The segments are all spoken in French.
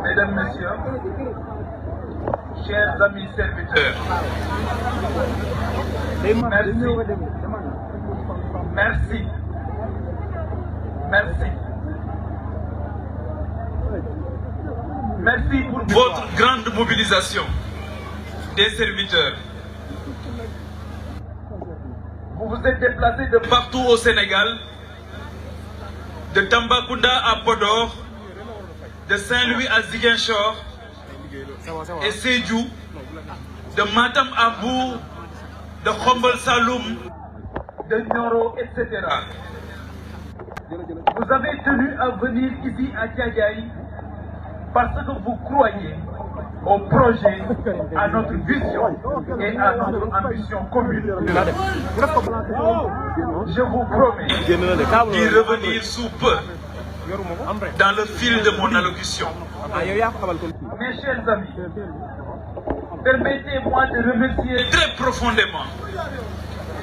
Mesdames, Messieurs, chers amis serviteurs, merci pour votre grande mobilisation des serviteurs. Vous vous êtes déplacés de partout au Sénégal, de Tambacounda à Podor, de Saint-Louis à Ziguinchor et Sédhiou, de Matam à Mbour, de Khombol Saloum, de Nioro, etc. Vous avez tenu à venir ici à Thiadiaye parce que vous croyez au projet, à notre vision et à notre ambition commune. Je vous promets d'y revenir sous peu dans le fil de mon allocution. Mes chers amis, permettez-moi de remercier très profondément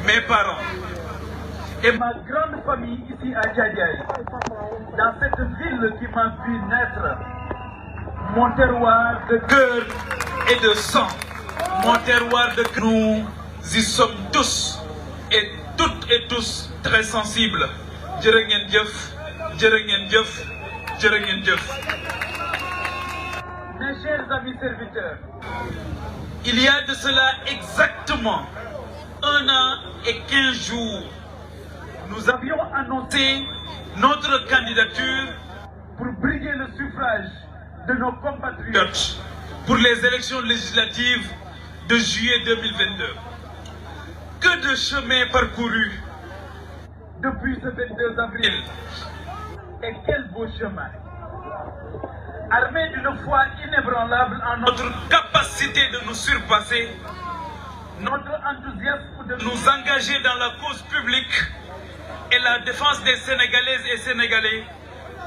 mes parents et ma grande famille ici à Thiadiaye, dans cette ville qui m'a vu naître. Mon terroir de cœur et de sang, mon terroir de cœur, nous y sommes tous et toutes et tous très sensibles. Jërë ngeen jëf, jërë ngeen jëf, jërë ngeen jëf. Mes chers amis serviteurs, il y a de cela exactement 1 an et 15 jours, nous avions annoncé notre candidature pour briguer le suffrage de nos compatriotes pour les élections législatives de juillet 2022. Que de chemin parcouru depuis ce 22 avril et quel beau chemin. Armés d'une foi inébranlable en notre capacité de nous surpasser, notre enthousiasme de nous engager dans la cause publique et la défense des Sénégalaises et Sénégalais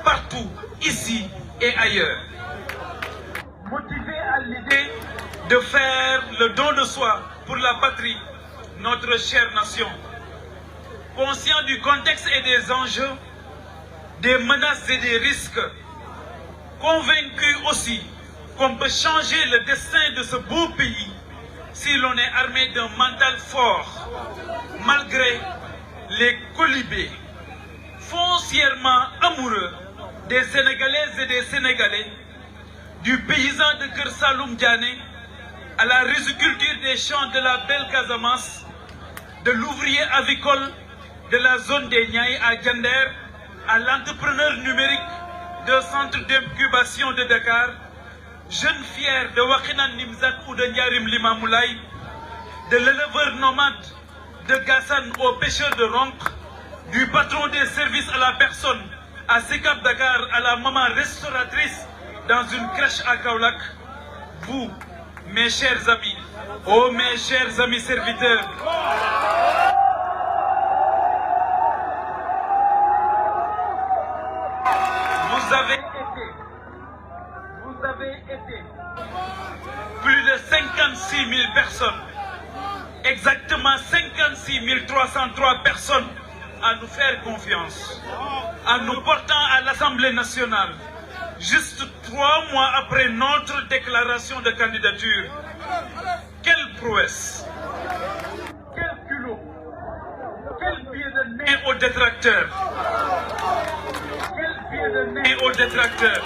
partout, ici et ailleurs. Motivé à l'idée de faire le don de soi pour la patrie, notre chère nation, conscient du contexte et des enjeux, des menaces et des risques, convaincu aussi qu'on peut changer le destin de ce beau pays si l'on est armé d'un mental fort, malgré les colibés foncièrement amoureux des Sénégalaises et des Sénégalais, du paysan de Keur Saloum Diané à la riziculture des champs de la belle Casamance, de l'ouvrier avicole de la zone des Niayes à Diender, à l'entrepreneur numérique de centre d'incubation de Dakar, jeune fier de Wakhinane Nimzatt ou de Ndiarim Limamoulaye, de l'éleveur nomade de Gassane au pêcheur de Ronk, du patron des services à la personne à Sekap Dakar à la maman restauratrice dans une crèche à Kaolack, vous, mes chers amis, oh mes chers amis serviteurs, vous avez été plus de 56 000 personnes, exactement 56 303 personnes à nous faire confiance, en nous portant à l'Assemblée nationale, juste 3 mois après notre déclaration de candidature. Quelle prouesse! Quel culot! Quel pied de nez aux détracteurs! Quel pied de nez aux détracteurs!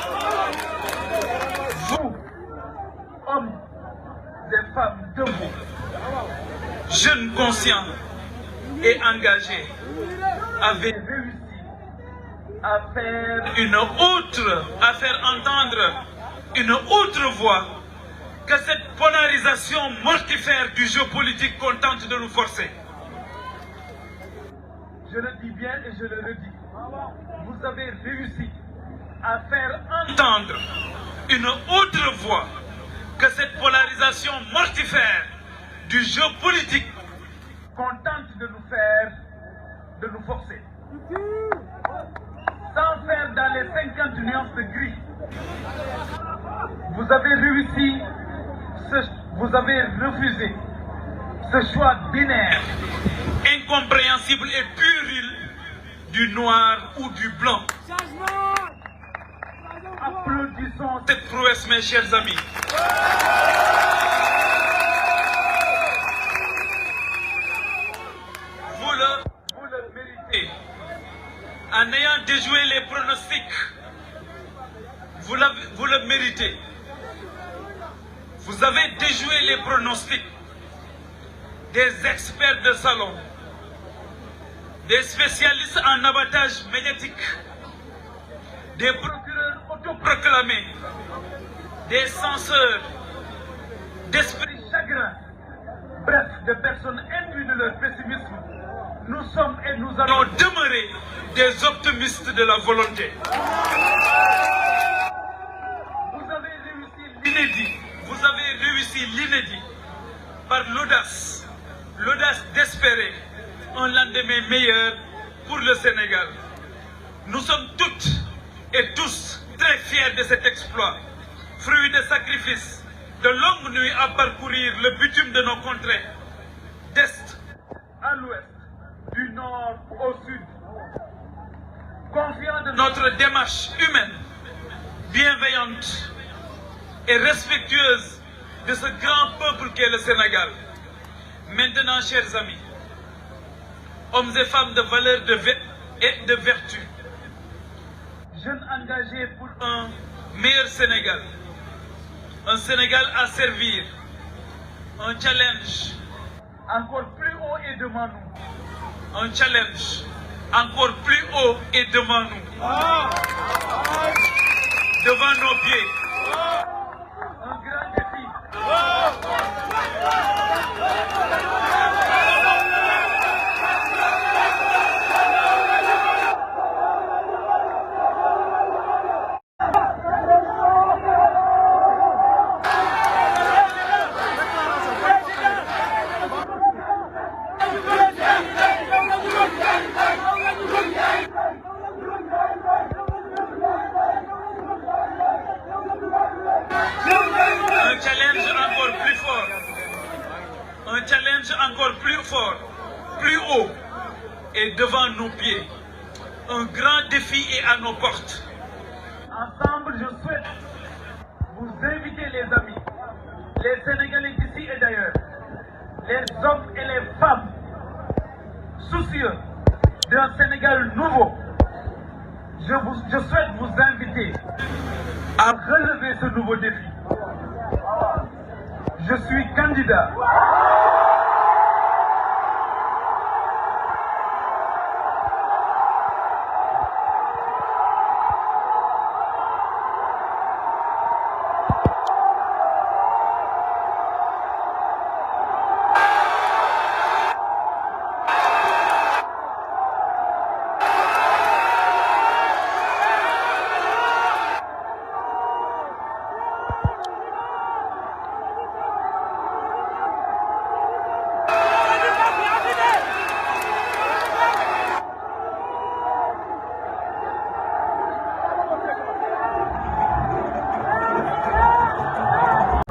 Vous, hommes et femmes debout, jeunes conscients et engagés, avez réussi à faire entendre une autre voix que cette polarisation mortifère du jeu politique qu'on tente de nous forcer. Je le dis bien et je le redis. Vous avez réussi à faire entendre une autre voix que cette polarisation mortifère du jeu politique qu'on tente de nous forcer. Sans faire dans les 50 nuances de gris. Vous avez réussi, vous avez refusé ce choix binaire, incompréhensible et puéril du noir ou du blanc. Applaudissons cette prouesse, mes chers amis. Vous le méritez. En ayant déjoué les pronostics, vous le méritez. Vous avez déjoué les pronostics des experts de salon, des spécialistes en abattage médiatique, des procureurs autoproclamés, des censeurs, d'esprits chagrins, bref, de personnes imbues de leur pessimisme. Nous sommes et nous allons demeurer des optimistes de la volonté. Vous avez réussi l'inédit. Vous avez réussi l'inédit par l'audace d'espérer un lendemain meilleur pour le Sénégal. Nous sommes toutes et tous très fiers de cet exploit, fruit de sacrifices, de longues nuits à parcourir le bitume de nos contrées, d'est à l'ouest, du nord au sud. Confiant de notre démarche humaine, bienveillante et respectueuse de ce grand peuple qu'est le Sénégal. Maintenant, chers amis, hommes et femmes de valeur et de vertu, jeunes engagés pour un meilleur Sénégal, un Sénégal à servir, un challenge encore plus haut et devant nous, un challenge encore plus haut et devant nous, devant nos pieds, un grand défi. Un challenge encore plus fort, plus haut et devant nos pieds. Un grand défi est à nos portes. Ensemble, je souhaite vous inviter, les amis, les Sénégalais d'ici et d'ailleurs, les hommes et les femmes soucieux d'un Sénégal nouveau. Je souhaite vous inviter à relever ce nouveau défi. Je suis candidat.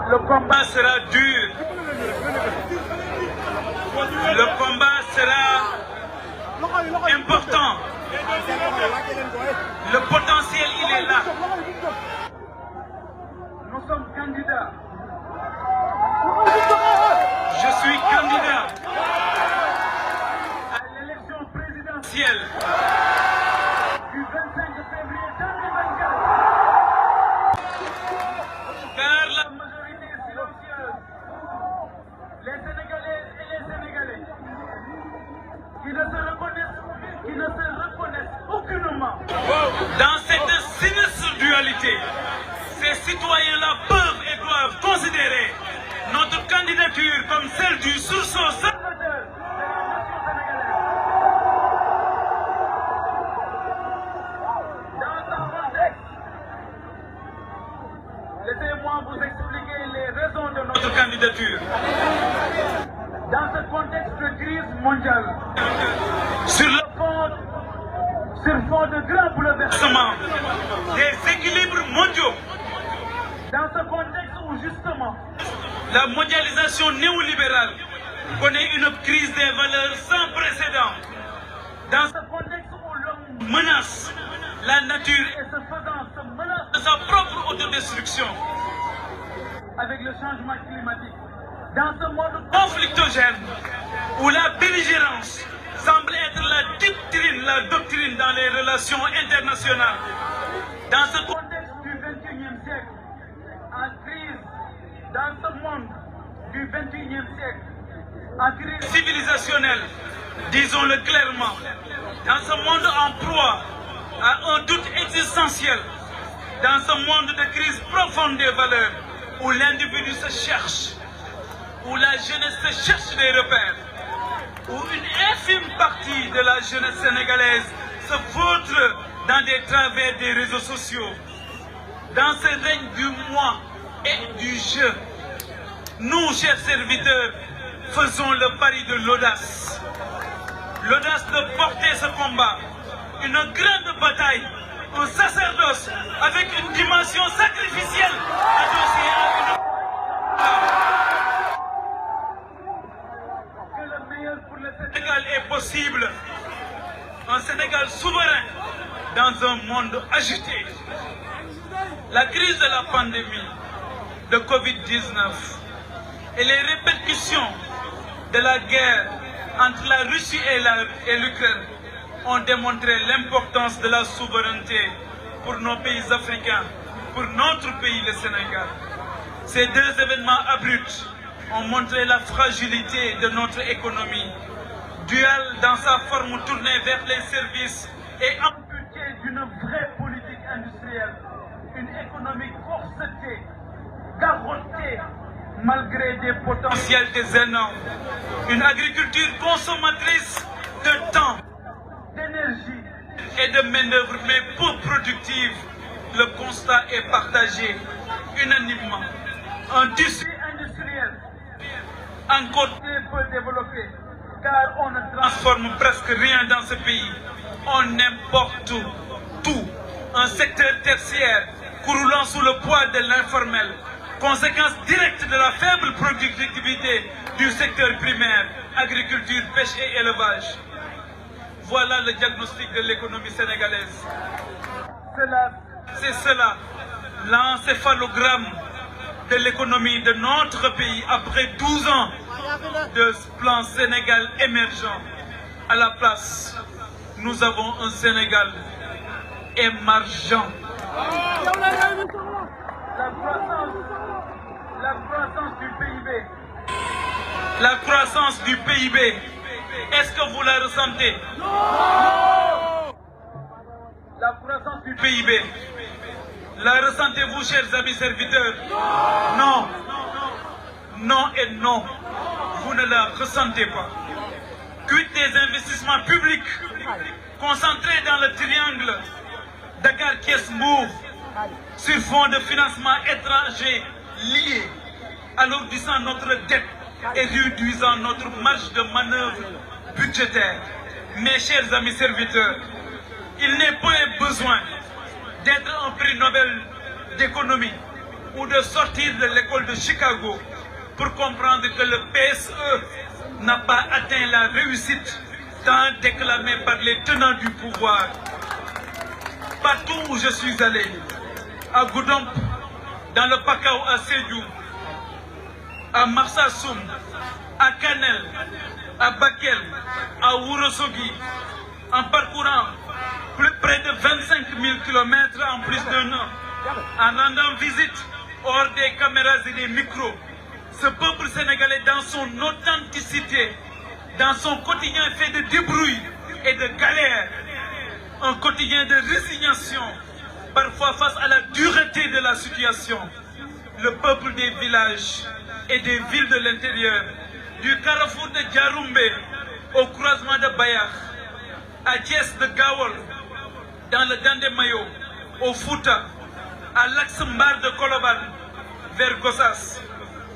Le combat sera dur. Le combat sera important. Le potentiel, il est là. Nous sommes candidats. Je suis candidat à l'élection présidentielle du 25 février 2024. Car la majorité silencieuse, les Sénégalaises et les Sénégalais, qui ne se reconnaissent aucunement dans cette sinistre dualité, ces citoyens-là peuvent et doivent considérer notre candidature comme celle du sursaut salvateur de la nation sénégalaise. Dans ce contexte, laissez-moi vous expliquer les raisons de notre candidature. Dans ce contexte de crise mondiale, sur fond de grands bouleversements, des équilibres mondiaux, dans ce contexte où justement la mondialisation néolibérale connaît une crise des valeurs sans précédent, dans ce contexte où l'homme menace la nature et ce faisant se menace de sa propre autodestruction avec le changement climatique. Dans ce monde conflictogène où la belligérance semble être la doctrine dans les relations internationales, dans ce contexte du 21e siècle, en crise, dans ce monde du 21e siècle, en crise civilisationnelle, disons-le clairement, dans ce monde en proie à un doute existentiel, dans ce monde de crise profonde des valeurs, où l'individu se cherche, où la jeunesse se cherche des repères, où une infime partie de la jeunesse sénégalaise se vautre dans des travers des réseaux sociaux, dans ce règne du moi et du je, nous, chers serviteurs, faisons le pari de l'audace. L'audace de porter ce combat, une grande bataille, un sacerdoce avec une dimension sacrificielle adossée à une... Que le meilleur pour le Sénégal est possible. Un Sénégal souverain dans un monde agité. La crise de la pandémie de Covid-19 et les répercussions de la guerre entre la Russie et l'Ukraine ont démontré l'importance de la souveraineté pour nos pays africains, pour notre pays, le Sénégal. Ces deux événements abrupts ont montré la fragilité de notre économie, duale dans sa forme tournée vers les services et amputée d'une vraie politique industrielle, une économie corsetée, garrottée, malgré des potentiels énormes, une agriculture consommatrice de temps, d'énergie et de main-d'œuvre, mais peu productive. Le constat est partagé unanimement. Un tissu industriel encore très peu développé, car on ne transforme presque rien dans ce pays. On importe tout. Un secteur tertiaire croulant sous le poids de l'informel. Conséquence directe de la faible productivité du secteur primaire, agriculture, pêche et élevage. Voilà le diagnostic de l'économie sénégalaise. C'est cela, l'encéphalogramme de l'économie de notre pays après 12 ans de plan Sénégal émergent. À la place, nous avons un Sénégal émergent. La croissance du PIB. La croissance du PIB. Est-ce que vous la ressentez? Non. La croissance du PIB. La ressentez-vous, chers amis serviteurs? Non. Non et non. Vous ne la ressentez pas. Quid des investissements publics concentrés dans le triangle Dakar-Thiès-Mbour sur fond de financement étranger liés, alourdissant notre dette et réduisant notre marge de manœuvre budgétaire. Mes chers amis serviteurs, il n'est pas besoin d'être un prix Nobel d'économie ou de sortir de l'école de Chicago pour comprendre que le PSE n'a pas atteint la réussite tant déclamée par les tenants du pouvoir. Partout où je suis allé, à Goudomp, dans le Pakao à Sédhiou, à Marsassoum, à Kanel, à Bakel, à Ourossogui, en parcourant près de 25 000 km en plus d'un an, en rendant visite hors des caméras et des micros, ce peuple sénégalais dans son authenticité, dans son quotidien fait de débrouilles et de galères, un quotidien de résignation, parfois face à la dureté de la situation. Le peuple des villages et des villes de l'intérieur, du carrefour de Djaroumbe au croisement de Bayar, à Thiès de Gawol, dans le Dandemayo, au Fouta, à l'axe Mbar de Koloban, vers Gossas,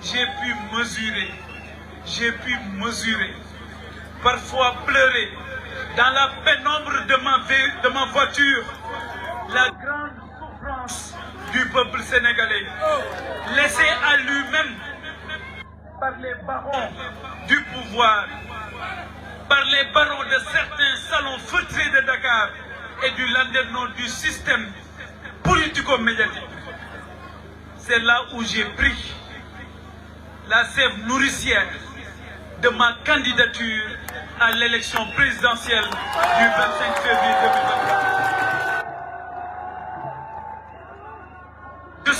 j'ai pu mesurer, parfois pleurer, dans la pénombre de ma voiture, la grande souffrance du peuple sénégalais, laissé à lui-même par les barons du pouvoir, par les barons de certains salons feutrés de Dakar et du landerneau du système politico-médiatique. C'est là où j'ai pris la sève nourricière de ma candidature à l'élection présidentielle du 25 février 2024. Je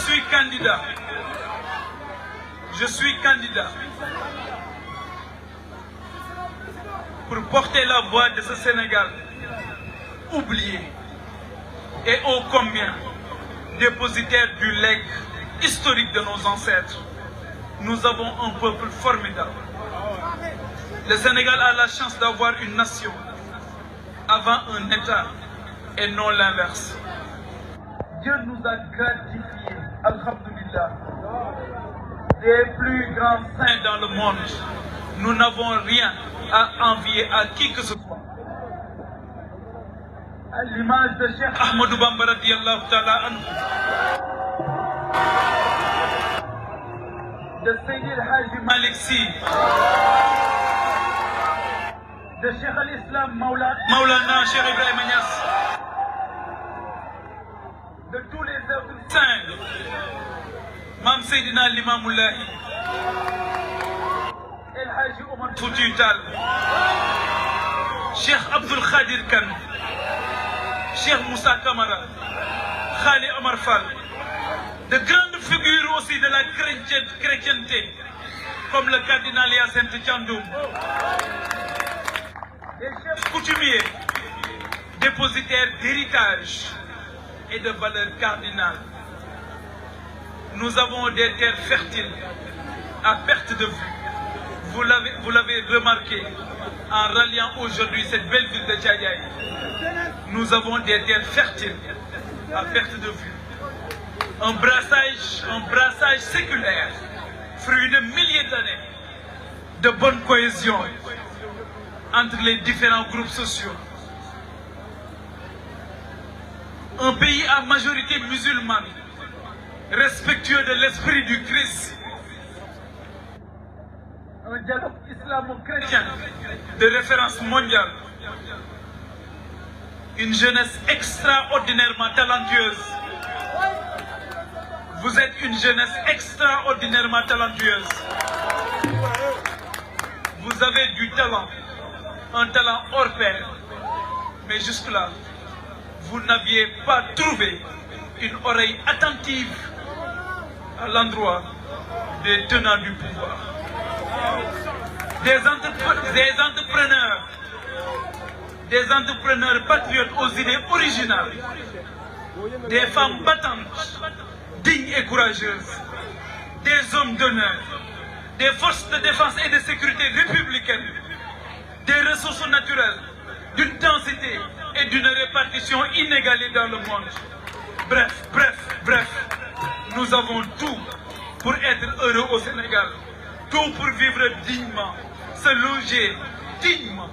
suis candidat pour porter la voix de ce Sénégal oublié et ô combien dépositaire du legs historique de nos ancêtres. Nous avons un peuple formidable. Le Sénégal a la chance d'avoir une nation avant un État et non l'inverse. Dieu nous a gratifiés, alhamdoulilah, des plus grands saints dans le monde. Nous n'avons rien à envier à qui que ce soit. À l'image de Cheikh Ahmadou Bamba radiyallahu ta'ala anhu, de Seydi El Hadji Malick Sy, de Cheikh al-Islam Maulana Cheikh Ibrahima Niass, de tous les œuvres saints, Mam Seydina Limamoulahi, El Hadji Omar Foutiyou Tall, Cheikh Abdoul Khadir Kane, Cheikh Moussa Camara, Khali Omar Fall, de grandes figures aussi de la chrétienté, comme le cardinal Hyacinthe Thiandoum, des chefs coutumiers, dépositaires d'héritage et de valeurs cardinales. Nous avons des terres fertiles à perte de vue. Vous l'avez remarqué en ralliant aujourd'hui cette belle ville de Thiadiaye. Nous avons des terres fertiles à perte de vue. Un brassage séculaire, fruit de milliers d'années de bonne cohésion entre les différents groupes sociaux. Un pays à majorité musulmane, respectueux de l'esprit du Christ. Un dialogue islamo-chrétien de référence mondiale. Une jeunesse extraordinairement talentueuse. Vous êtes une jeunesse extraordinairement talentueuse. Vous avez du talent, un talent hors pair. Mais jusque-là, vous n'aviez pas trouvé une oreille attentive à l'endroit des tenants du pouvoir. Des entrepreneurs patriotes aux idées originales, des femmes battantes, dignes et courageuses, des hommes d'honneur, des forces de défense et de sécurité républicaines, des ressources naturelles, d'une densité et d'une répartition inégalée dans le monde. Bref, nous avons tout pour être heureux au Sénégal, tout pour vivre dignement, se loger dignement,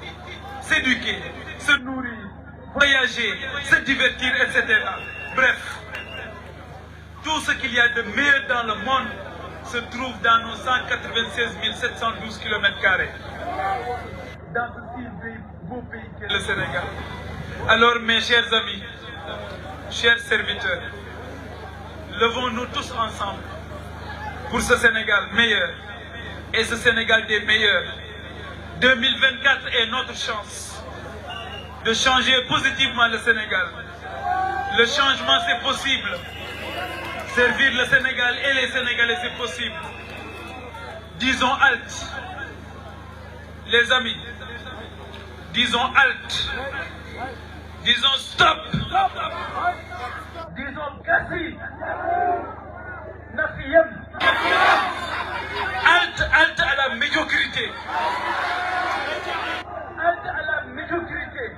s'éduquer, se nourrir, voyager, se divertir, etc. Bref, tout ce qu'il y a de meilleur dans le monde se trouve dans nos 196 712 km². Dans ce si beau pays qu'est le Sénégal. Alors mes chers amis, chers serviteurs, levons-nous tous ensemble pour ce Sénégal meilleur et ce Sénégal des meilleurs. 2024 est notre chance de changer positivement le Sénégal. Le changement c'est possible. Servir le Sénégal et les Sénégalais c'est possible. Disons halte. Les amis, disons halte. Disons stop. Disons kasi. Nafiyem. Halte à la médiocrité. Halte à la médiocrité.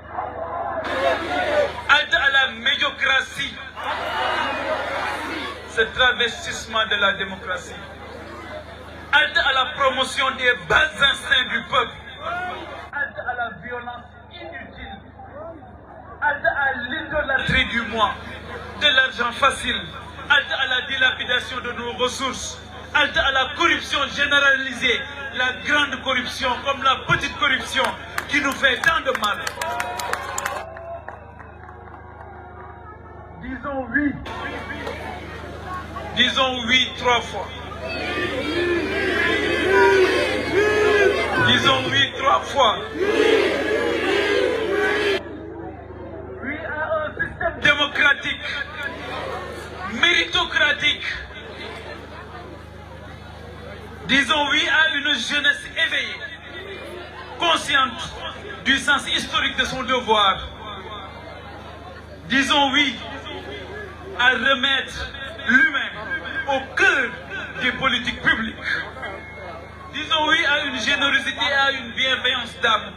Halte à la médiocratie. Ce travestissement de la démocratie. Halte à la promotion des bas instincts du peuple. Halte à la violence inutile. Halte à l'idolâtrie du moi, de l'argent facile. Halte à la dilapidation de nos ressources. Halte à la corruption généralisée, la grande corruption comme la petite corruption qui nous fait tant de mal. Disons oui. Disons oui 3 fois. Disons oui 3 fois. Oui à un système démocratique, méritocratique. Disons oui à une jeunesse éveillée, consciente du sens historique de son devoir. Disons oui à remettre l'humain au cœur des politiques publiques. Disons oui à une générosité et à une bienveillance d'âme.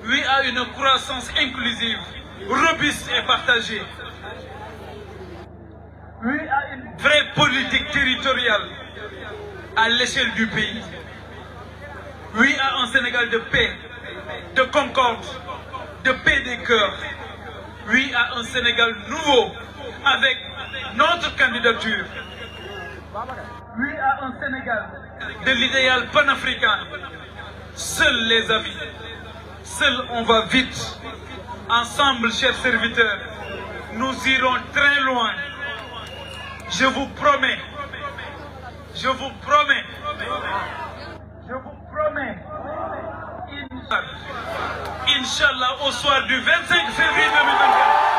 Oui à une croissance inclusive, robuste et partagée. Oui à une vraie politique territoriale à l'échelle du pays. Oui à un Sénégal de paix, de concorde, de paix des cœurs. Oui à un Sénégal nouveau avec notre candidature. Oui à un Sénégal de l'idéal panafricain. Seuls les amis, seuls on va vite. Ensemble, chers serviteurs, nous irons très loin. Je vous promets, je vous promets, je vous promets, Inch'Allah, au soir du 25 février 2024.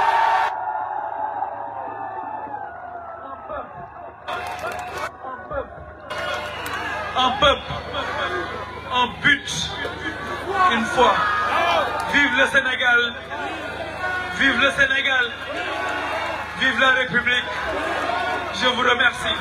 Un peuple, un but, une fois. Vive le Sénégal, vive le Sénégal, vive la République. Je vous remercie.